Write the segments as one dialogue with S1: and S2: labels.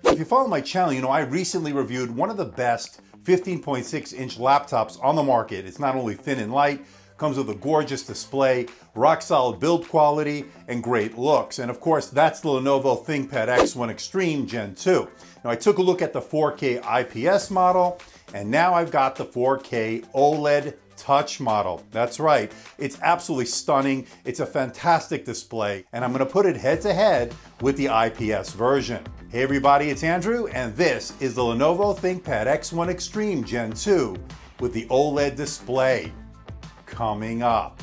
S1: If you follow my channel, you know I recently reviewed one of the best 15.6-inch laptops on the market. It's not only thin and light, comes with a gorgeous display, rock solid build quality, and great looks. And of course, that's the Lenovo ThinkPad X1 Extreme Gen 2. Now I took a look at the 4K IPS model, and now I've got the 4K OLED Touch model. That's right, it's absolutely stunning. It's a fantastic display, and I'm gonna put it head to head with the IPS version. Hey everybody, it's Andrew, and this is the Lenovo ThinkPad X1 Extreme Gen 2 with the OLED display. Coming up.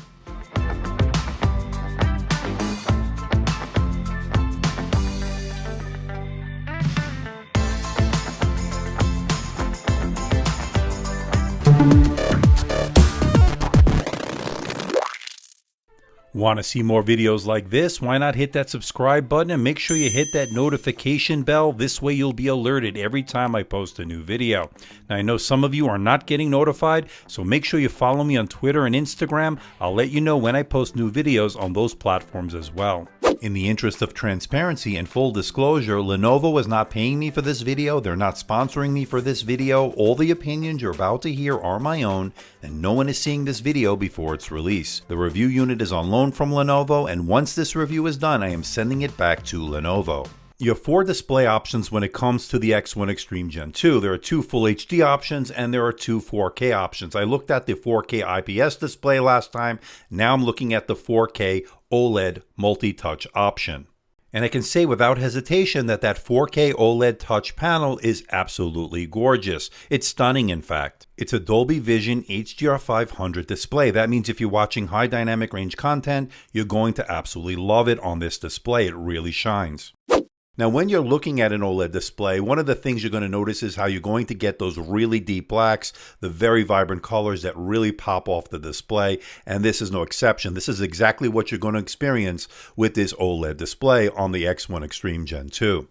S1: Want to see more videos like this? Why not hit that subscribe button and make sure you hit that notification bell. This way you'll be alerted every time I post a new video. Now I know some of you are not getting notified, so make sure you follow me on Twitter and Instagram. I'll let you know when I post new videos on those platforms as well. In the interest of transparency and full disclosure, Lenovo is not paying me for this video. They're not sponsoring me for this video. All the opinions you're about to hear are my own, and no one is seeing this video before its release. The review unit is on loan from Lenovo, and once this review is done, I am sending it back to Lenovo. You have 4 display options when it comes to the X1 Extreme Gen 2. There are 2 Full HD options and there are 2 4K options. I looked at the 4K IPS display last time. Now I'm looking at the 4K OLED multi-touch option. And I can say without hesitation that that 4K OLED touch panel is absolutely gorgeous. It's stunning, in fact. It's a Dolby Vision HDR500 display. That means if you're watching high dynamic range content, you're going to absolutely love it on this display. It really shines. Now, when you're looking at an OLED display, one of the things you're going to notice is how you're going to get those really deep blacks, the very vibrant colors that really pop off the display, and this is no exception. This is exactly what you're going to experience with this OLED display on the X1 Extreme Gen 2.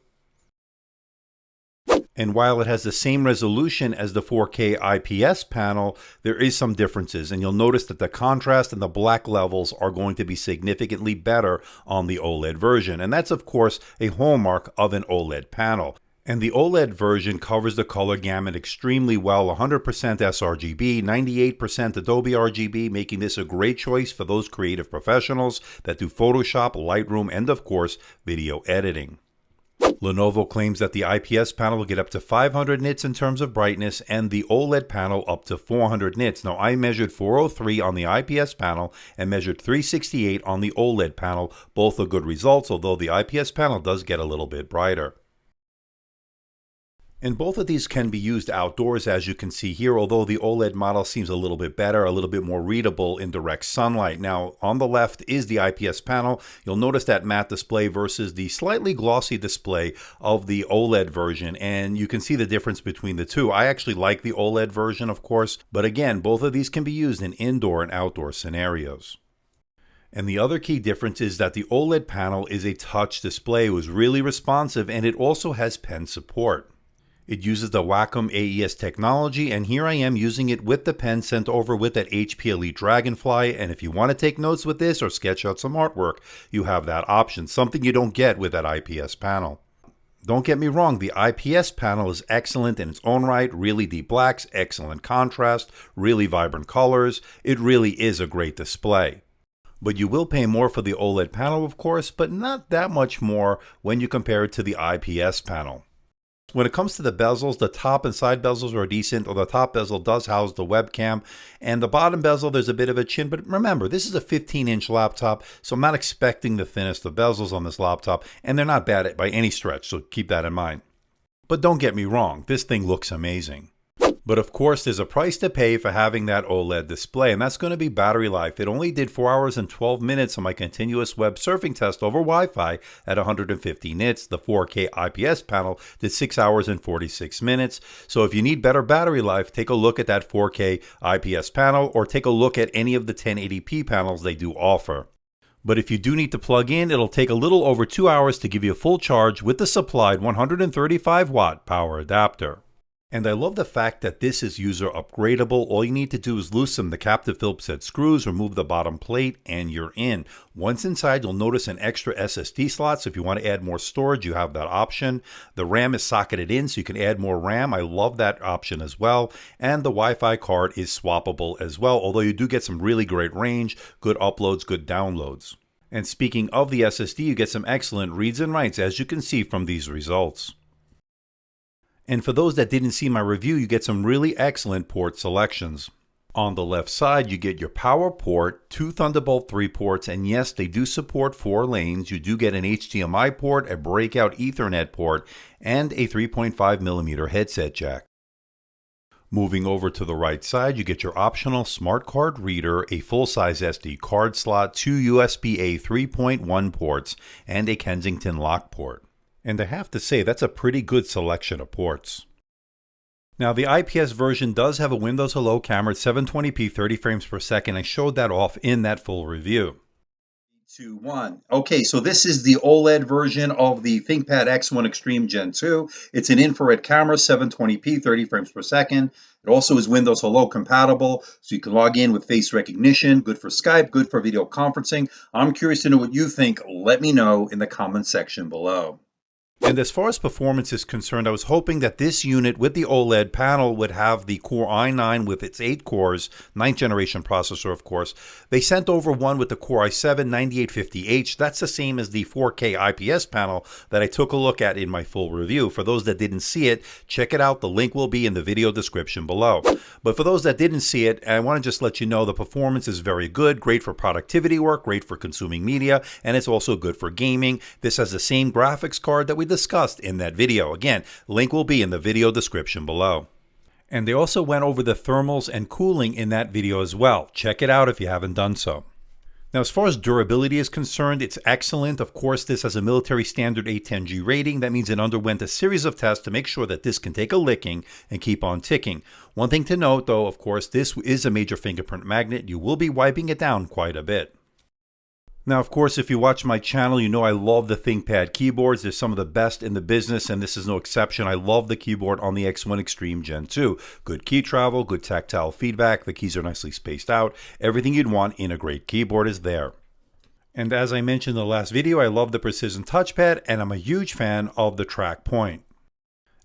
S1: And while it has the same resolution as the 4K IPS panel, there is some differences, and you'll notice that the contrast and the black levels are going to be significantly better on the OLED version. And that's of course a hallmark of an OLED panel. And the OLED version covers the color gamut extremely well, 100% sRGB, 98% Adobe RGB, making this a great choice for those creative professionals that do Photoshop, Lightroom, and of course video editing. Lenovo claims that the IPS panel will get up to 500 nits in terms of brightness and the OLED panel up to 400 nits. Now I measured 403 on the IPS panel and measured 368 on the OLED panel. Both are good results, although the IPS panel does get a little bit brighter. And both of these can be used outdoors, as you can see here, although the OLED model seems a little bit better, a little bit more readable in direct sunlight. Now, on the left is the IPS panel. You'll notice that matte display versus the slightly glossy display of the OLED version, and you can see the difference between the two. I actually like the OLED version, of course, but again, both of these can be used in indoor and outdoor scenarios. And the other key difference is that the OLED panel is a touch display. It was really responsive, and it also has pen support. It uses the Wacom AES technology, and here I am using it with the pen sent over with that HP Elite Dragonfly. And if you want to take notes with this or sketch out some artwork, you have that option, something you don't get with that IPS panel. Don't get me wrong, the IPS panel is excellent in its own right, really deep blacks, excellent contrast, really vibrant colors. It really is a great display. But you will pay more for the OLED panel, of course, but not that much more when you compare it to the IPS panel. When it comes to the bezels, the top and side bezels are decent, or the top bezel does house the webcam, and the bottom bezel, there's a bit of a chin, but remember, this is a 15-inch laptop, so I'm not expecting the thinnest of bezels on this laptop, and they're not bad by any stretch, so keep that in mind. But don't get me wrong, this thing looks amazing. But of course, there's a price to pay for having that OLED display, and that's going to be battery life. It only did 4 hours and 12 minutes on my continuous web surfing test over Wi-Fi at 150 nits. The 4K IPS panel did 6 hours and 46 minutes. So if you need better battery life, take a look at that 4K IPS panel, or take a look at any of the 1080p panels they do offer. But if you do need to plug in, it'll take a little over 2 hours to give you a full charge with the supplied 135 watt power adapter. And I love the fact that this is user upgradable. All you need to do is loosen the captive Phillips head screws, remove the bottom plate, and you're in. Once inside, you'll notice an extra SSD slot. So if you want to add more storage, you have that option. The RAM is socketed in, so you can add more RAM. I love that option as well. And the Wi-Fi card is swappable as well, although you do get some really great range, good uploads, good downloads. And speaking of the SSD, you get some excellent reads and writes, as you can see from these results. And for those that didn't see my review, you get some really excellent port selections. On the left side, you get your power port, 2 Thunderbolt 3 ports, and yes, they do support 4 lanes. You do get an HDMI port, a breakout Ethernet port, and a 3.5mm headset jack. Moving over to the right side, you get your optional smart card reader, a full-size SD card slot, 2 USB-A 3.1 ports, and a Kensington lock port. And I have to say, that's a pretty good selection of ports. Now, the IPS version does have a Windows Hello camera at 720p 30 frames per second. I showed that off in that full review. 2, 1. Okay, so this is the OLED version of the ThinkPad X1 Extreme Gen 2. It's an infrared camera, 720p 30 frames per second. It also is Windows Hello compatible, so you can log in with face recognition. Good for Skype, good for video conferencing. I'm curious to know what you think. Let me know in the comment section below. And as far as performance is concerned, I was hoping that this unit with the OLED panel would have the Core i9 with its 8 cores, 9th generation processor, of course. They sent over one with the Core i7 9850H. That's the same as the 4K IPS panel that I took a look at in my full review. For those that didn't see it, check it out. The link will be in the video description below. But for those that didn't see it, I want to just let you know the performance is very good, great for productivity work, great for consuming media, and it's also good for gaming. This has the same graphics card that we discussed in that video. Again, link will be in the video description below. And they also went over the thermals and cooling in that video as well. Check it out if you haven't done so. Now, as far as durability is concerned, it's excellent. Of course, this has a military standard 810G rating. That means it underwent a series of tests to make sure that this can take a licking and keep on ticking. One thing to note, though, of course, this is a major fingerprint magnet. You will be wiping it down quite a bit. Now, of course, if you watch my channel, you know I love the ThinkPad keyboards. They're some of the best in the business, and this is no exception. I love the keyboard on the X1 Extreme Gen 2. Good key travel, good tactile feedback. The keys are nicely spaced out. Everything you'd want in a great keyboard is there. And as I mentioned in the last video, I love the Precision touchpad, and I'm a huge fan of the track point.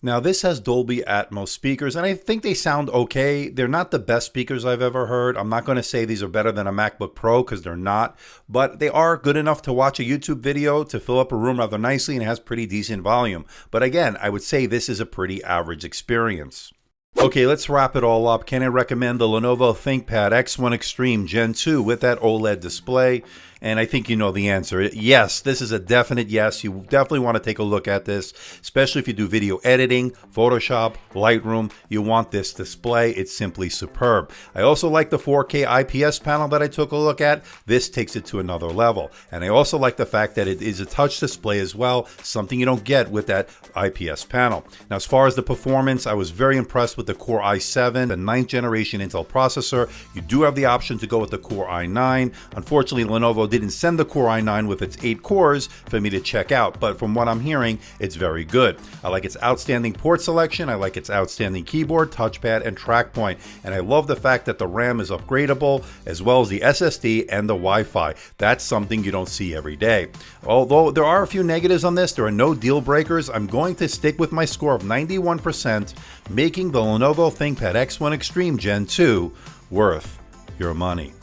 S1: Now, this has Dolby Atmos speakers, and I think they sound okay. They're not the best speakers I've ever heard. I'm not going to say these are better than a MacBook Pro, because they're not, but they are good enough to watch a YouTube video to fill up a room rather nicely, and it has pretty decent volume. But again, I would say this is a pretty average experience. Okay, let's wrap it all up. Can I recommend the Lenovo ThinkPad X1 Extreme Gen 2 with that OLED display? And I think you know the answer. Yes, this is a definite yes. You definitely want to take a look at this, especially if you do video editing, Photoshop, Lightroom. You want this display. It's simply superb. I also like the 4K IPS panel that I took a look at. This takes it to another level. And I also like the fact that it is a touch display as well, something you don't get with that IPS panel. Now, as far as the performance, I was very impressed with the Core i7, the 9th generation Intel processor. You do have the option to go with the Core i9. Unfortunately, Lenovo didn't send the Core i9 with its 8 cores for me to check out, but from what I'm hearing, it's very good. I like its outstanding port selection, I like its outstanding keyboard, touchpad, and track point, and I love the fact that the RAM is upgradable, as well as the SSD and the Wi-Fi. That's something you don't see every day. Although there are a few negatives on this, there are no deal breakers. I'm going to stick with my score of 91%, making the Lenovo ThinkPad X1 Extreme Gen 2 worth your money.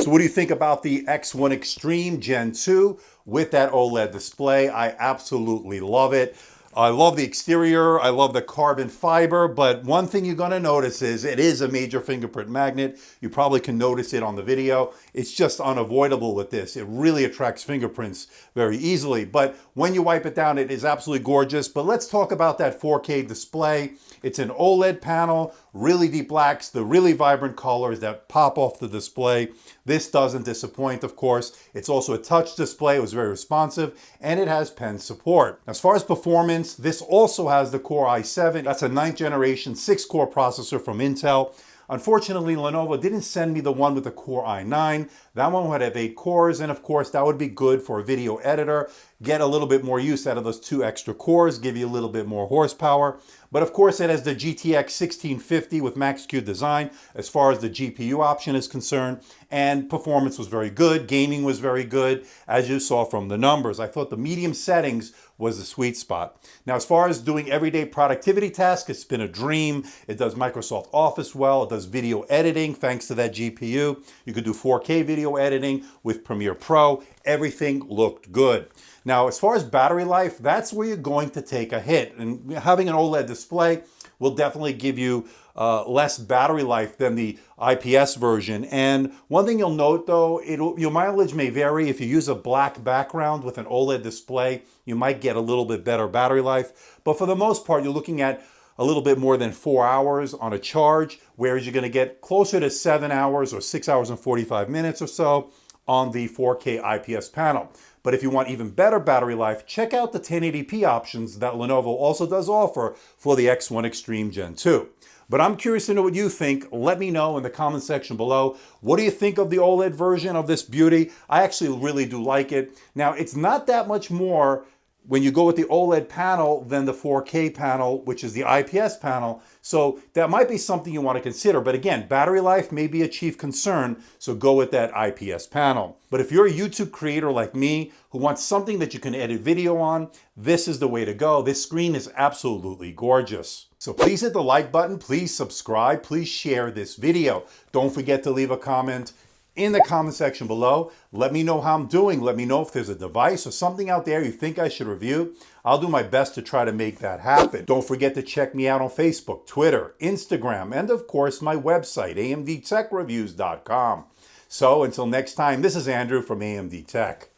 S1: So what do you think about the X1 Extreme Gen 2 with that OLED display? I absolutely love it. I love the exterior, I love the carbon fiber, but one thing you're gonna notice is it is a major fingerprint magnet. You probably can notice it on the video. It's just unavoidable with this. It really attracts fingerprints very easily, but when you wipe it down, it is absolutely gorgeous. But let's talk about that 4K display. It's an OLED panel, really deep blacks, the really vibrant colors that pop off the display. This doesn't disappoint, of course. It's also a touch display. It was very responsive, and it has pen support. As far as performance, this also has the Core i7. That's a 9th generation 6-core processor from Intel. Unfortunately, Lenovo didn't send me the one with the Core i9. That one would have 8 cores, and of course, that would be good for a video editor. Get a little bit more use out of those 2 extra cores, give you a little bit more horsepower. But of course, it has the GTX 1650 with Max-Q design as far as the GPU option is concerned, and performance was very good. Gaming was very good, as you saw from the numbers. I thought the medium settings was the sweet spot. Now, as far as doing everyday productivity tasks, it's been a dream. It does Microsoft Office well. It does video editing thanks to that GPU. You could do 4K video editing with Premiere Pro. Everything looked good. Now, as far as battery life, that's where you're going to take a hit. And having an OLED display will definitely give you less battery life than the IPS version. And one thing you'll note though, your mileage may vary. If you use a black background with an OLED display, you might get a little bit better battery life. But for the most part, you're looking at a little bit more than 4 hours on a charge, whereas you're going to get closer to 7 hours or 6 hours and 45 minutes or so on the 4K IPS panel. But if you want even better battery life, check out the 1080p options that Lenovo also does offer for the X1 Extreme Gen 2. But I'm curious to know what you think. Let me know in the comment section below. What do you think of the OLED version of this beauty? I actually really do like it. Now, it's not that much more when you go with the OLED panel than the 4K panel, which is the IPS panel. So that might be something you want to consider. But again, battery life may be a chief concern, so go with that IPS panel. But if you're a YouTube creator like me who wants something that you can edit video on, this is the way to go. This screen is absolutely gorgeous. So please hit the like button, please subscribe, please share this video. Don't forget to leave a comment in the comment section below. Let me know how I'm doing. Let me know if there's a device or something out there you think I should review. I'll do my best to try to make that happen. Don't forget to check me out on Facebook, Twitter, Instagram, and of course my website, amdtechreviews.com. So until next time, this is Andrew from AMD Tech.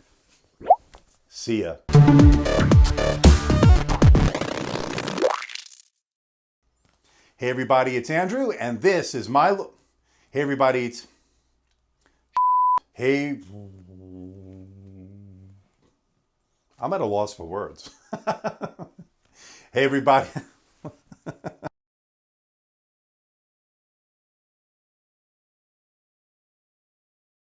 S1: See ya. Hey everybody, it's Andrew, and this is my... Hey everybody, it's... Hey... I'm at a loss for words. Hey everybody...